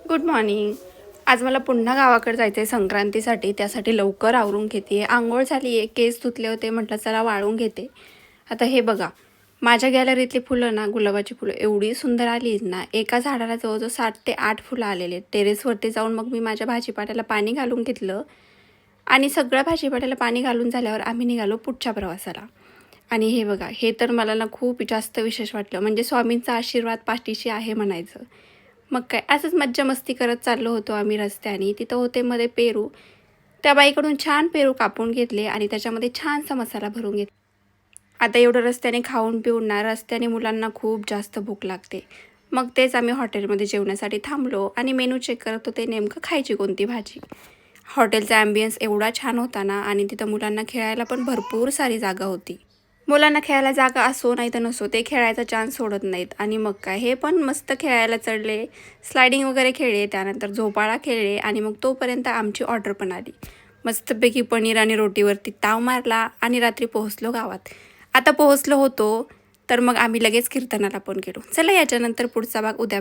Good morning. आज मला पुन्हा गावाकडे जायचं आहे संक्रांतीसाठी. त्यासाठी लवकर आवरून घेते. अंघोळ झाली आहे, केस धुतले होते, म्हटलं चला वाळून घेते. आता हे बघा, माझ्या गॅलरीतली फुलं ना, गुलाबाची फुलं एवढी सुंदर आली आहेत ना. एका झाडाला जवळजवळ 7 ते 8 फुलं आलेले. टेरेसवरती जाऊन मग मी माझ्या भाजीपाल्याला पाणी घालून घेतलं आणि सगळ्या भाजीपाल्याला पाणी घालून झाल्यावर आम्ही निघालो पुढच्या प्रवासाला. आणि हे बघा, हे तर मला ना खूप जास्त विशेष वाटलं. म्हणजे स्वामींचा आशीर्वाद पाठीशी आहे म्हणायचं. मग काय, असंच मज्जा मस्ती करत चाललो होतो आम्ही रस्त्याने. तिथं होते मध्ये पेरू. त्या बाईकडून छान पेरू कापून घेतले आणि त्याच्यामध्ये छानसा मसाला भरून घेतला. आता एवढं रस्त्याने खाऊन पिऊन ना, रस्त्याने मुलांना खूप जास्त भूक लागते. मग तेच आम्ही हॉटेलमध्ये जेवण्यासाठी थांबलो आणि मेनू चेक करत होते नेमकं खायची कोणती भाजी. हॉटेलचा ॲम्बियन्स एवढा छान होता ना, आणि तिथं मुलांना खेळायला पण भरपूर सारी जागा होती. मुलांना खेळायला जागा असो नाही तर नसो, ते खेळायचा चान्स सोडत नाहीत. आणि मग काय, हे पण मस्त खेळायला चढले, स्लायडिंग वगैरे खेळले, त्यानंतर झोपाळा खेळले आणि मग तोपर्यंत आमची ऑर्डर पण आली. मस्तपैकी पनीर आणि रोटीवरती ताव मारला आणि रात्री पोहोचलो गावात. आता पोहोचलो होतो तर मग आम्ही लगेच कीर्तनाला पण गेलो. चला, याच्यानंतर पुढचा भाग उद्या